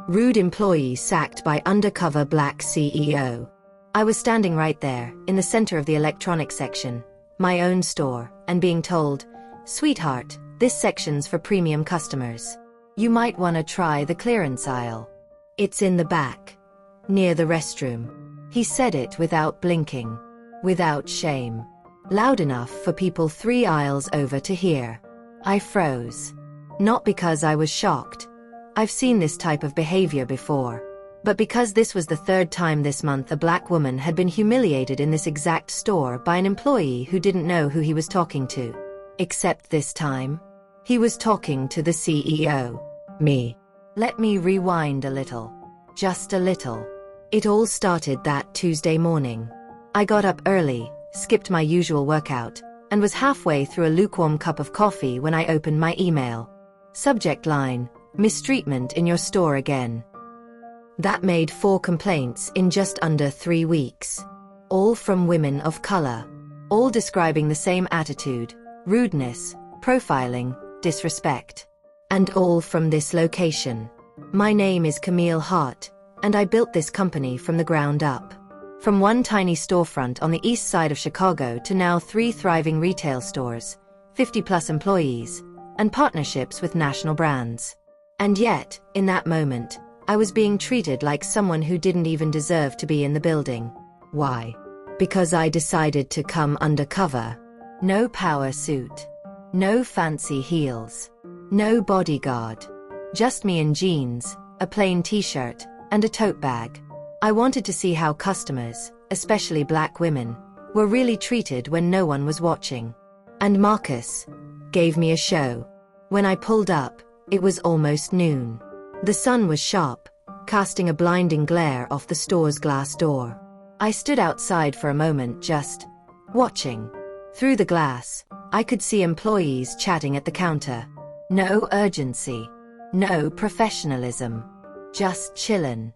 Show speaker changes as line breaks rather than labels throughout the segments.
Rude employee sacked by undercover black CEO. I was standing right there, in the center of the electronics section, my own store, and being told, "Sweetheart, this section's for premium customers. You might want to try the clearance aisle. It's in the back, near the restroom." He said it without blinking, without shame, loud enough for people 3 aisles over to hear. I froze. Not because I was shocked. I've seen this type of behavior before. But because this was the 3rd time this month a black woman had been humiliated in this exact store by an employee who didn't know who he was talking to. Except this time, he was talking to the CEO. Me. Let me rewind a little. Just a little. It all started that Tuesday morning. I got up early, skipped my usual workout, and was halfway through a lukewarm cup of coffee when I opened my email. Subject line: mistreatment in your store again. That made 4 complaints in just under 3 weeks. All from women of color. All describing the same attitude, rudeness, profiling, disrespect. And all from this location. My name is Camille Hart, and I built this company from the ground up. From one tiny storefront on the east side of Chicago to now 3 thriving retail stores, 50+ employees, and partnerships with national brands. And yet, in that moment, I was being treated like someone who didn't even deserve to be in the building. Why? Because I decided to come undercover. No power suit. No fancy heels. No bodyguard. Just me in jeans, a plain t-shirt, and a tote bag. I wanted to see how customers, especially black women, were really treated when no one was watching. And Marcus gave me a show. When I pulled up, it was almost noon. The sun was sharp, casting a blinding glare off the store's glass door. I stood outside for a moment just watching. Through the glass, I could see employees chatting at the counter. No urgency. No professionalism. Just chillin'.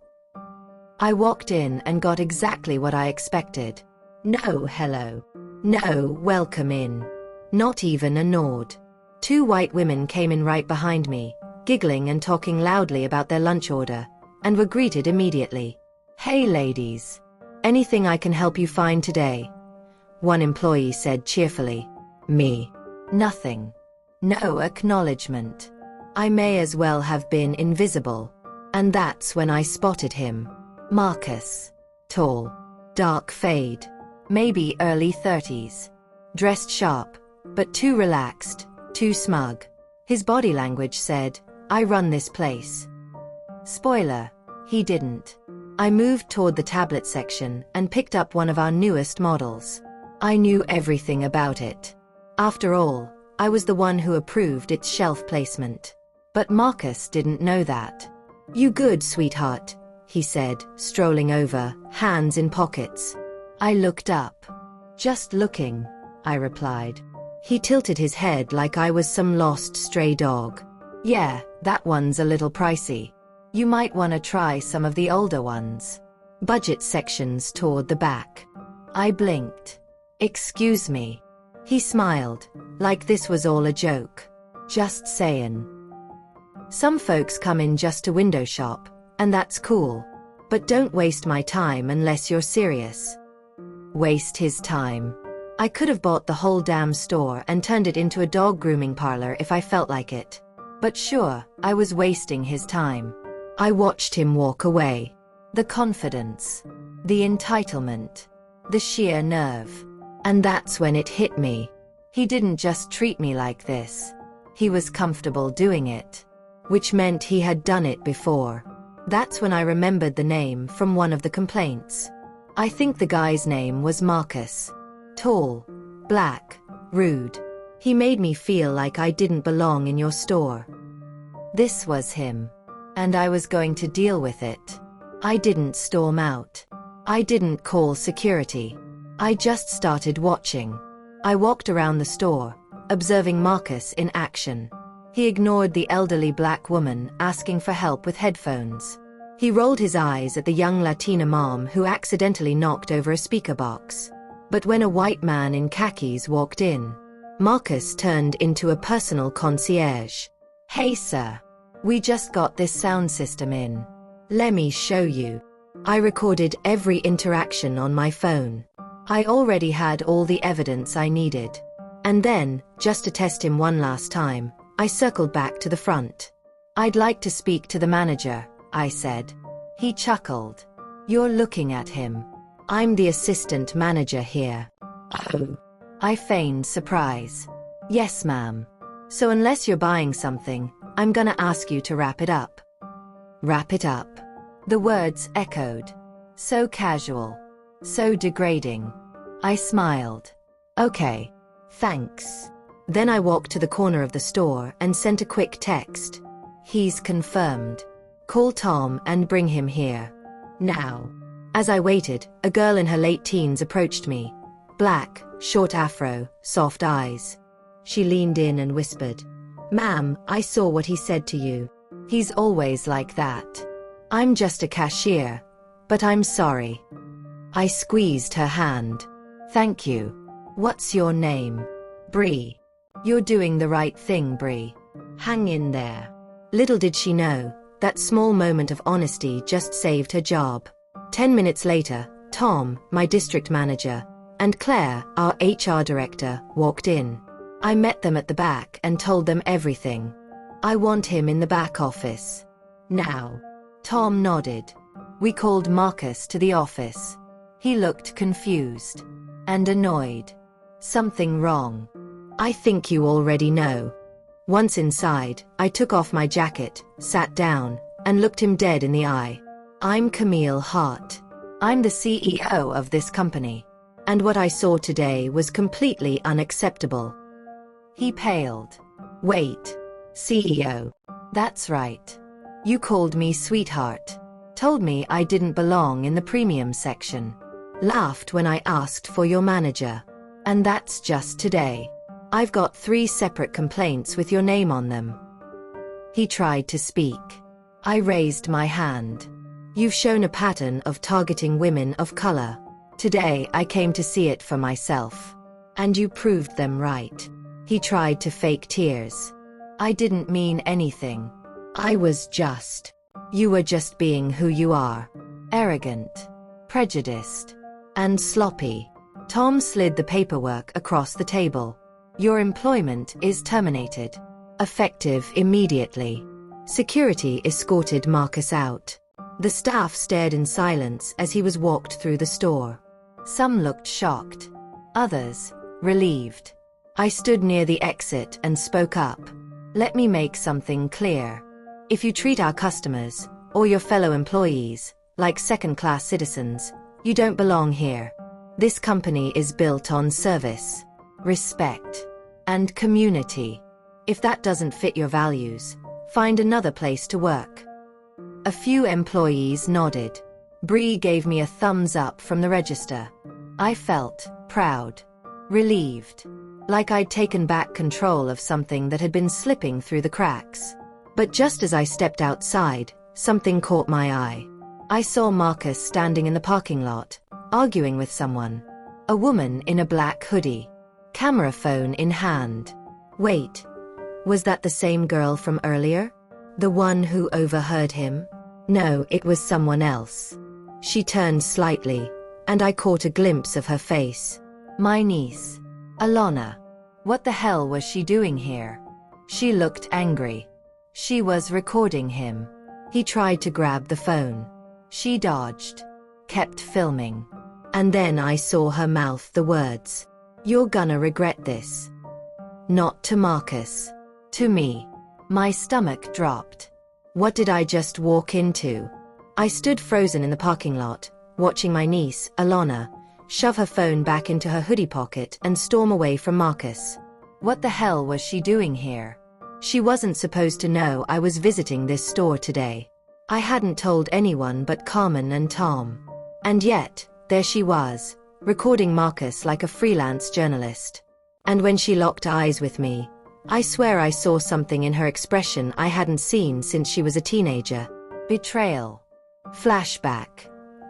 I walked in and got exactly what I expected. No hello. No welcome in. Not even a nod. 2 white women came in right behind me, giggling and talking loudly about their lunch order, and were greeted immediately. "Hey ladies. Anything I can help you find today?" One employee said cheerfully. Me. Nothing. No acknowledgement. I may as well have been invisible. And that's when I spotted him. Marcus. Tall. Dark fade. Maybe early 30s. Dressed sharp, but too relaxed, too smug. His body language said, "I run this place." Spoiler, he didn't. I moved toward the tablet section and picked up one of our newest models. I knew everything about it. After all, I was the one who approved its shelf placement. But Marcus didn't know that. "You good, sweetheart?" he said, strolling over, hands in pockets. I looked up. "Just looking," I replied. He tilted his head like I was some lost stray dog. "Yeah, that one's a little pricey. You might want to try some of the older ones. Budget sections toward the back." I blinked. "Excuse me." He smiled, like this was all a joke. "Just sayin'. Some folks come in just to window shop, and that's cool. But don't waste my time unless you're serious." Waste his time. I could have bought the whole damn store and turned it into a dog grooming parlor if I felt like it. But sure, I was wasting his time. I watched him walk away. The confidence. The entitlement. The sheer nerve. And that's when it hit me. He didn't just treat me like this. He was comfortable doing it. Which meant he had done it before. That's when I remembered the name from one of the complaints. I think the guy's name was Marcus. Tall, black, rude. He made me feel like I didn't belong in your store. This was him. And I was going to deal with it. I didn't storm out. I didn't call security. I just started watching. I walked around the store, observing Marcus in action. He ignored the elderly black woman asking for help with headphones. He rolled his eyes at the young Latina mom who accidentally knocked over a speaker box. But when a white man in khakis walked in, Marcus turned into a personal concierge. "Hey sir. We just got this sound system in. Let me show you. I recorded every interaction on my phone. I already had all the evidence I needed. And then, just to test him one last time, I circled back to the front. I'd like to speak to the manager, I said. He chuckled. You're looking at him. I'm the assistant manager here. Oh. I feigned surprise. Yes, ma'am. So unless you're buying something, I'm gonna ask you to wrap it up. Wrap it up. The words echoed. So casual. So degrading. I smiled. Okay. Thanks. Then I walked to the corner of the store and sent a quick text. He's confirmed. Call Tom and bring him here. Now. As I waited, a girl in her late teens approached me. Black, short afro, soft eyes. She leaned in and whispered, "Ma'am, I saw what he said to you. He's always like that." "I'm just a cashier. But I'm sorry." I squeezed her hand. "Thank you. What's your name?" "Bree." "You're doing the right thing, Bree. Hang in there." Little did she know, that small moment of honesty just saved her job. 10 minutes later, Tom, my district manager, and Claire, our HR director, walked in. I met them at the back and told them everything. "I want him in the back office. Now." Tom nodded. We called Marcus to the office. He looked confused. And annoyed. "Something wrong." "I think you already know." Once inside, I took off my jacket, sat down, and looked him dead in the eye. "I'm Camille Hart. I'm the CEO of this company. And what I saw today was completely unacceptable." He paled. "Wait. CEO. That's right. You called me sweetheart. Told me I didn't belong in the premium section. Laughed when I asked for your manager. And that's just today. I've got 3 separate complaints with your name on them." He tried to speak. I raised my hand. "You've shown a pattern of targeting women of color. Today I came to see it for myself. And you proved them right." He tried to fake tears. "I didn't mean anything. I was just. You were just being who you are. Arrogant. Prejudiced. And sloppy." Tom slid the paperwork across the table. "Your employment is terminated. Effective immediately." Security escorted Marcus out. The staff stared in silence as he was walked through the store. Some looked shocked. Others, relieved. I stood near the exit and spoke up. "Let me make something clear. If you treat our customers, or your fellow employees, like second-class citizens, you don't belong here. This company is built on service, respect, and community. If that doesn't fit your values, find another place to work." A few employees nodded. Bree gave me a thumbs up from the register. I felt proud, relieved, like I'd taken back control of something that had been slipping through the cracks. But just as I stepped outside, something caught my eye. I saw Marcus standing in the parking lot, arguing with someone. A woman in a black hoodie. Camera phone in hand. Wait, was that the same girl from earlier? The one who overheard him? No, it was someone else. She turned slightly, and I caught a glimpse of her face. My niece, Alana. What the hell was she doing here? She looked angry. She was recording him. He tried to grab the phone. She dodged. Kept filming. And then I saw her mouth the words. "You're gonna regret this." Not to Marcus. To me. My stomach dropped. What did I just walk into? I stood frozen in the parking lot, watching my niece, Alana, shove her phone back into her hoodie pocket and storm away from Marcus. What the hell was she doing here? She wasn't supposed to know I was visiting this store today. I hadn't told anyone but Carmen and Tom. And yet, there she was, recording Marcus like a freelance journalist. And when she locked eyes with me, I swear I saw something in her expression I hadn't seen since she was a teenager. Betrayal. Flashback.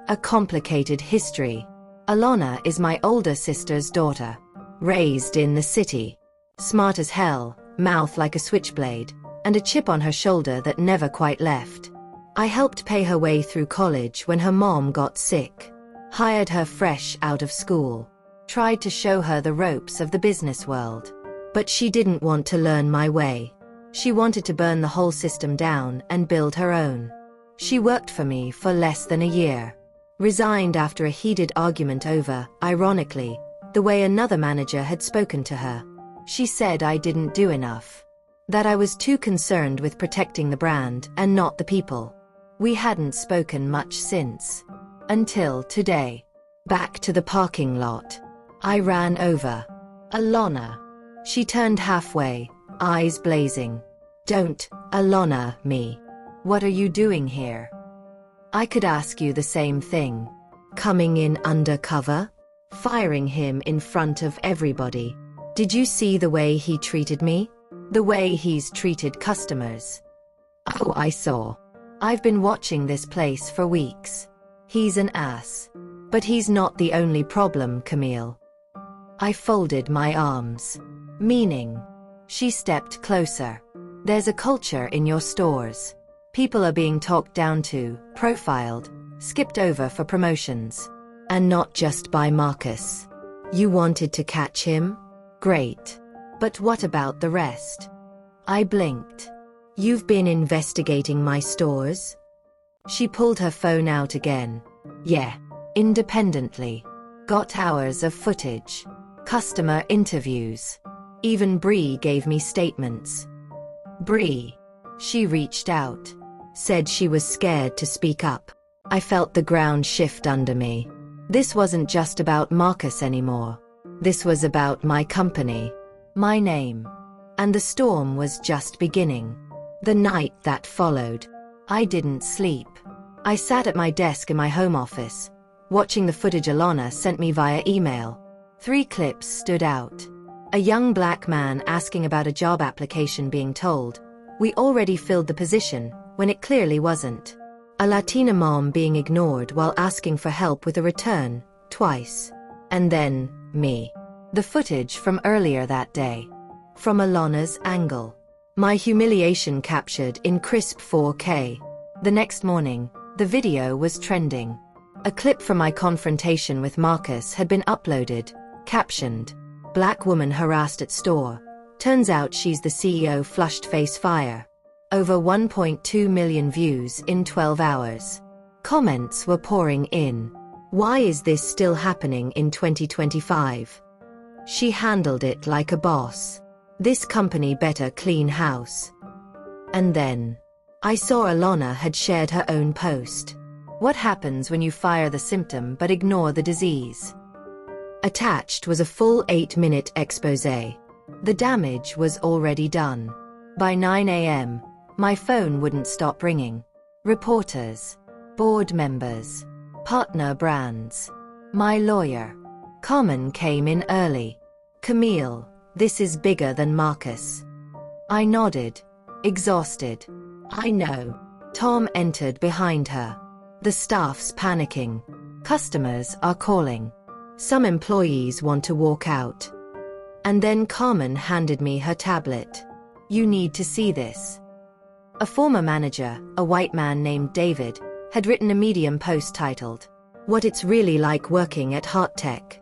A complicated history. Alana is my older sister's daughter. Raised in the city. Smart as hell, mouth like a switchblade, and a chip on her shoulder that never quite left. I helped pay her way through college when her mom got sick. Hired her fresh out of school. Tried to show her the ropes of the business world. But she didn't want to learn my way. She wanted to burn the whole system down and build her own. She worked for me for less than a year. Resigned after a heated argument over, ironically, the way another manager had spoken to her. She said I didn't do enough. That I was too concerned with protecting the brand and not the people. We hadn't spoken much since. Until today. Back to the parking lot. I ran over. Alana. She turned halfway, eyes blazing. Don't, Alana, me. What are you doing here? I could ask you the same thing. Coming in undercover? Firing him in front of everybody. Did you see the way he treated me? The way he's treated customers? Oh, I saw. I've been watching this place for weeks. He's an ass. But he's not the only problem, Camille. I folded my arms. Meaning? She stepped closer. There's a culture in your stores. People are being talked down to, profiled, skipped over for promotions. And not just by Marcus. You wanted to catch him? Great. But what about the rest? I blinked. You've been investigating my stores? She pulled her phone out again. Yeah. Independently. Got hours of footage. Customer interviews. Even Bree gave me statements. Bree. She reached out. Said she was scared to speak up. I felt the ground shift under me. This wasn't just about Marcus anymore. This was about my company. My name. And the storm was just beginning. The night that followed. I didn't sleep. I sat at my desk in my home office, watching the footage Alana sent me via email. 3 clips stood out. A young black man asking about a job application being told, "We already filled the position," when it clearly wasn't. A Latina mom being ignored while asking for help with a return, twice. And then, me. The footage from earlier that day. From Alana's angle. My humiliation captured in crisp 4K. The next morning, the video was trending. A clip from my confrontation with Marcus had been uploaded, captioned, "Black woman harassed at store. Turns out she's the CEO, flushed face fire." Over 1.2 million views in 12 hours. Comments were pouring in. Why is this still happening in 2025? She handled it like a boss. This company better clean house. And then, I saw Alana had shared her own post. What happens when you fire the symptom but ignore the disease? Attached was a full 8-minute exposé. The damage was already done. By 9 a.m., my phone wouldn't stop ringing. Reporters, board members, partner brands, my lawyer. Carmen came in early. "Camille, this is bigger than Marcus." I nodded, exhausted. "I know." Tom entered behind her. "The staff's panicking. Customers are calling. Some employees want to walk out." And then Carmen handed me her tablet. "You need to see this." A former manager, a white man named David, had written a Medium post titled, "What It's Really Like Working at Heart Tech."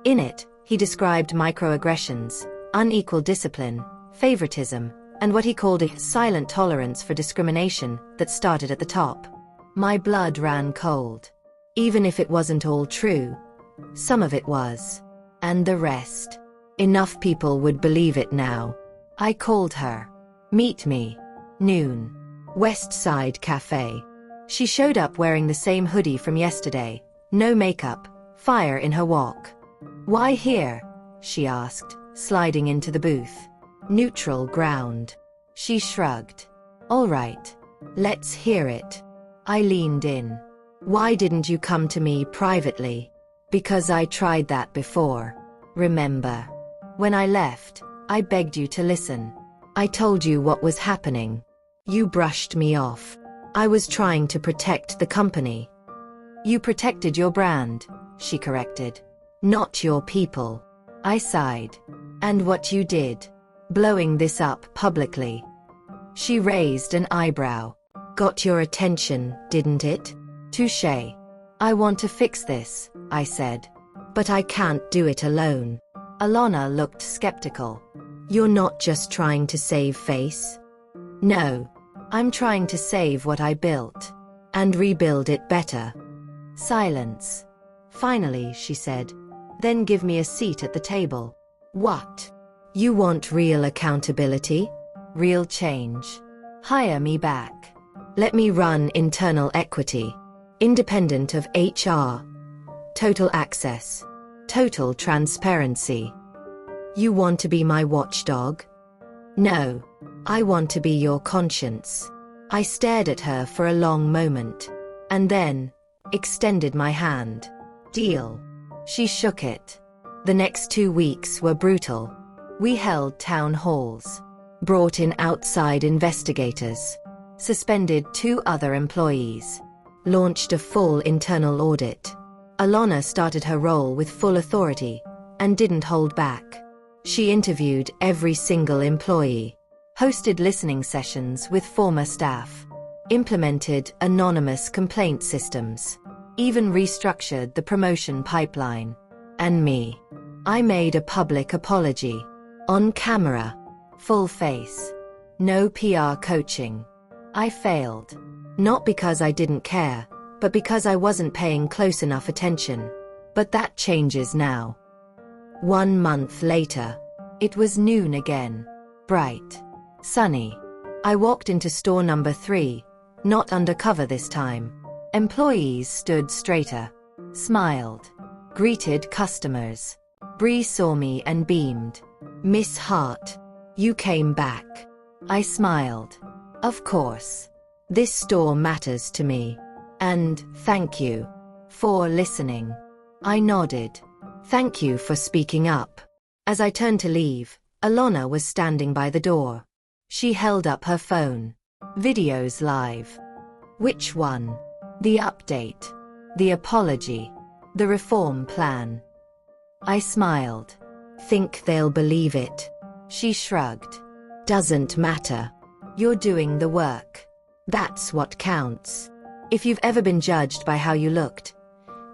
In it, he described microaggressions, unequal discipline, favoritism, and what he called a silent tolerance for discrimination that started at the top. My blood ran cold. Even if it wasn't all true, some of it was. And the rest. Enough people would believe it now. I called her. "Meet me. Noon. West Side Café." She showed up wearing the same hoodie from yesterday, no makeup, fire in her walk. "Why here?" she asked, sliding into the booth. "Neutral ground." She shrugged. "All right. Let's hear it." I leaned in. "Why didn't you come to me privately?" "Because I tried that before. Remember? When I left, I begged you to listen. I told you what was happening. You brushed me off. I was trying to protect the company." "You protected your brand," she corrected. "Not your people." I sighed. "And what you did? Blowing this up publicly." She raised an eyebrow. got your attention, didn't it? Touché. I want to fix this, I said. But I can't do it alone. Alana looked skeptical. You're not just trying to save face? No. I'm trying to save what I built. And rebuild it better. Silence. Finally, she said. Then give me a seat at the table. What? You want real accountability? Real change? Hire me back. Let me run internal equity. Independent of HR. Total access. Total transparency. You want to be my watchdog? No. I want to be your conscience. I stared at her for a long moment. And then, extended my hand. Deal. She shook it. The next 2 weeks were brutal. We held town halls. Brought in outside investigators. Suspended 2 other employees. Launched a full internal audit. Alana started her role with full authority, and didn't hold back. She interviewed every single employee. Hosted listening sessions with former staff. Implemented anonymous complaint systems. Even restructured the promotion pipeline. And me. I made a public apology. On camera. Full face. No PR coaching. I failed. Not because I didn't care, but because I wasn't paying close enough attention. But that changes now. 1 month later. It was noon again. Bright. Sunny. I walked into store number 3, not undercover this time. Employees stood straighter. Smiled. Greeted customers. Bree saw me and beamed. Miss Hart. You came back. I smiled. Of course. This store matters to me. And thank you for listening. I nodded. Thank you for speaking up. As I turned to leave, Alana was standing by the door. She held up her phone. Videos live. Which one? The update. The apology. The reform plan. I smiled. Think they'll believe it? She shrugged. Doesn't matter. You're doing the work. That's what counts. If you've ever been judged by how you looked,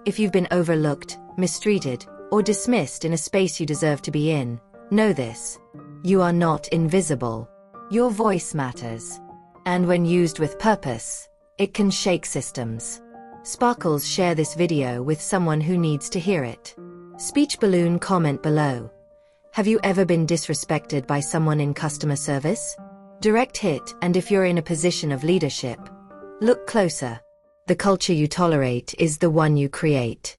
if you've been overlooked, mistreated, or dismissed in a space you deserve to be in, know this. You are not invisible. Your voice matters. And when used with purpose, it can shake systems. Sparkles, share this video with someone who needs to hear it. Speech balloon, comment below. Have you ever been disrespected by someone in customer service? Direct hit, and if you're in a position of leadership, look closer. The culture you tolerate is the one you create.